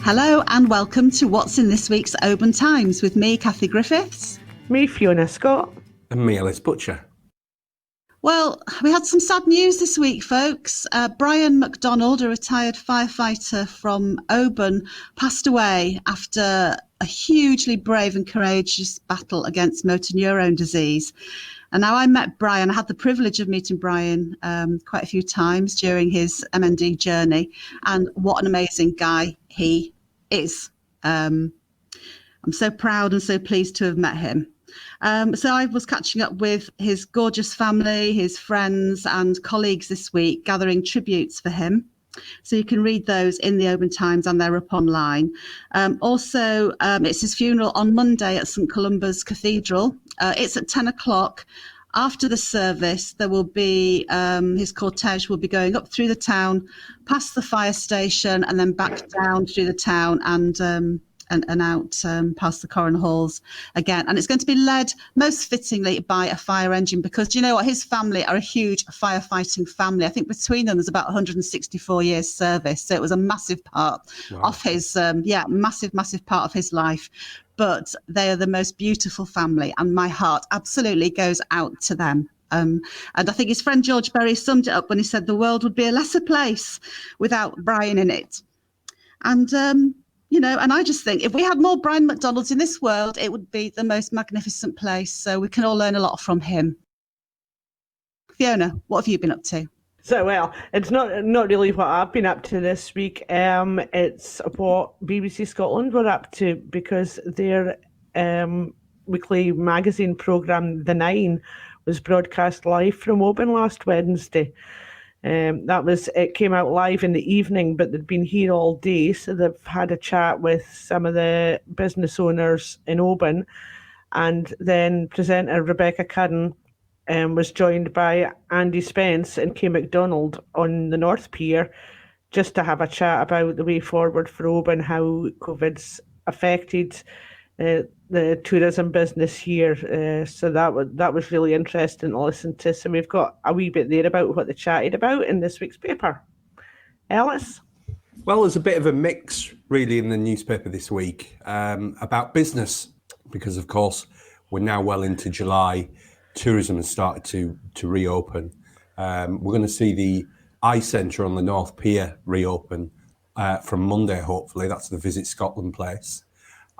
Hello and welcome to What's in this week's Oban Times with me, Kathy Griffiths. Me, Fiona Scott. And me, Alice Butcher. Well, we had some sad news this week, folks. Brian McDonald, a retired firefighter from Oban, passed away after a hugely brave and courageous battle against motor neurone disease. And now I met Brian. I had the privilege of meeting Brian quite a few times during his MND journey. And what an amazing guy he is. I'm so proud and so pleased to have met him. So I was catching up with his gorgeous family, his friends and colleagues this week, gathering tributes for him. So you can read those in the Oban Times and they're up online. Also, it's his funeral on Monday at St Columba's Cathedral. It's at 10 o'clock. After the service, there will be his cortege will be going up through the town, past the fire station, and then back down through the town and out past the Coroner Halls again. And it's going to be led most fittingly by a fire engine because, do you know what? His family are a huge firefighting family. I think between them there's about 164 years service. So it was a massive part of his, massive part of his life. But they are the most beautiful family and my heart absolutely goes out to them. And I think his friend George Berry summed it up when he said the world would be a lesser place without Brian in it. And, and I just think if we had more Brian McDonalds in this world, it would be the most magnificent place. So we can all learn a lot from him. Fiona, what have you been up to? So, well, it's not really what I've been up to this week. It's what BBC Scotland were up to because their weekly magazine programme, The Nine, was broadcast live from Oban last Wednesday. It came out live in the evening, but they'd been here all day. So they've had a chat with some of the business owners in Oban. And then presenter Rebecca Curran was joined by Andy Spence and Kay McDonald on the North Pier just to have a chat about the way forward for Oban, how COVID's affected the tourism business here. So that was really interesting to listen to. So we've got a wee bit there about what they chatted about in this week's paper. Alice? Well, there's a bit of a mix really in the newspaper this week about business because, of course, we're now well into July. Tourism has started to reopen. We're going to see the Eye Centre on the North Pier reopen from Monday, hopefully. That's the Visit Scotland place.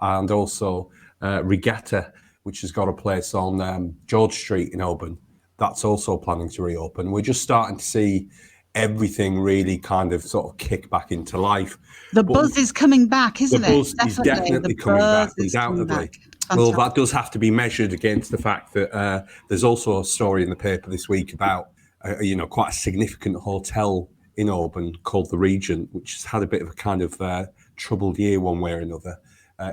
And also Regatta, which has got a place on George Street in Oban. That's also planning to reopen. We're just starting to see everything really kind of sort of kick back into life. The buzz is coming back, isn't it? The buzz is definitely coming back, undoubtedly. Well, that does have to be measured against the fact that there's also a story in the paper this week about, quite a significant hotel in Oban called the Regent, which has had a bit of a kind of troubled year one way or another.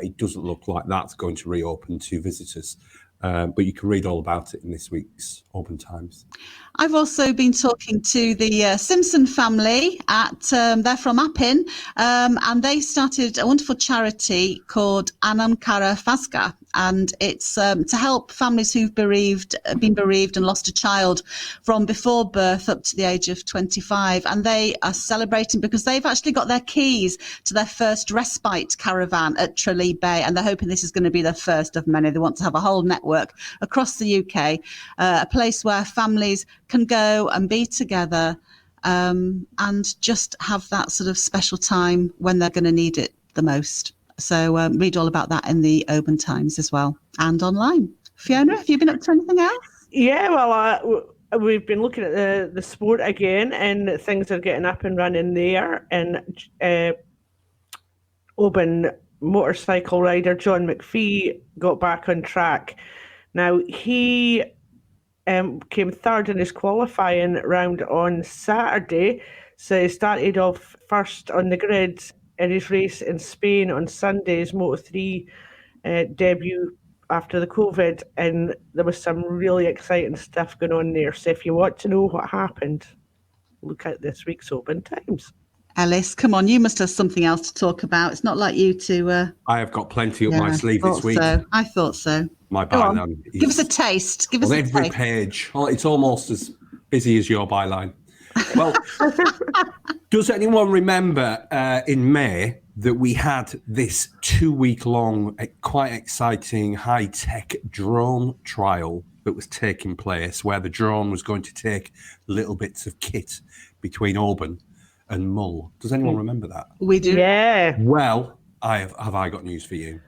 It doesn't look like that's going to reopen to visitors. But you can read all about it in this week's Oban Times. I've also been talking to the Simpson family they're from Appin, and they started a wonderful charity called Anam Cara Fazga, and it's to help families who've been bereaved and lost a child from before birth up to the age of 25. And they are celebrating because they've actually got their keys to their first respite caravan at Tralee Bay, and they're hoping this is going to be their first of many. They want to have a whole network across the UK, a place where families can go and be together and just have that sort of special time when they're going to need it the most. So read all about that in the Oban Times as well and online. Fiona, have you been up to anything else? Yeah, well, we've been looking at the sport again and things are getting up and running there. And Oban motorcycle rider John McPhee got back on track. Now, he came third in his qualifying round on Saturday. So he started off first on the grid in his race in Spain on Sunday's Moto3 debut after the COVID. And there was some really exciting stuff going on there. So if you want to know what happened, look at this week's Oban Times. Alice, come on, you must have something else to talk about. It's not like you to... I have got plenty up my sleeve this week. I thought so. My byline. Give us a taste. Give us a every taste. page. Oh, it's almost as busy as your byline. Well, does anyone remember in May that we had this 2-week-long, quite exciting, high-tech drone trial that was taking place, where the drone was going to take little bits of kit between Oban and Mull. Does anyone remember that? We do. Yeah. Well, have I got news for you?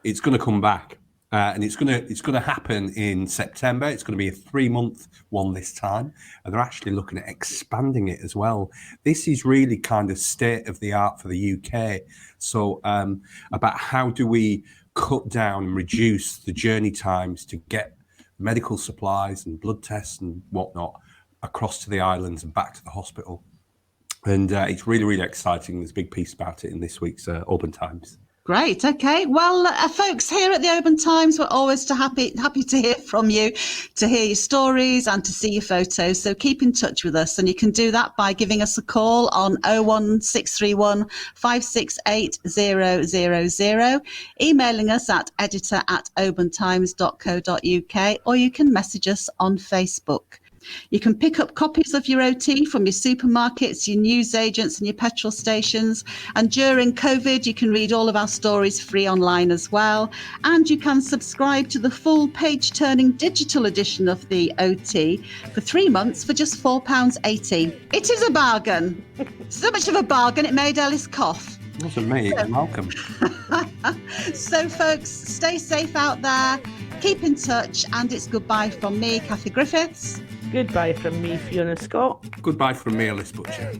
It's going to come back, and it's going to happen in September. It's going to be a 3-month one this time, and they're actually looking at expanding it as well. This is really kind of state of the art for the UK. So, about how do we cut down and reduce the journey times to get medical supplies and blood tests and whatnot across to the islands and back to the hospital. And it's really, really exciting. There's a big piece about it in this week's Oban Times. Great. Okay. Well, folks, here at the Oban Times, we're always happy to hear from you, to hear your stories and to see your photos. So keep in touch with us, and you can do that by giving us a call on 01631 568 000, emailing us at editor@obantimes.co.uk, or you can message us on Facebook. You can pick up copies of your OT from your supermarkets, your newsagents and your petrol stations. And during COVID, you can read all of our stories free online as well. And you can subscribe to the full page-turning digital edition of the OT for 3 months for just £4.80. It is a bargain. So much of a bargain, it made Ellis cough. It wasn't me, it's Malcolm. So, folks, stay safe out there. Keep in touch. And it's goodbye from me, Kathy Griffiths. Goodbye from me, Fiona Scott. Goodbye from me, Alice Butcher.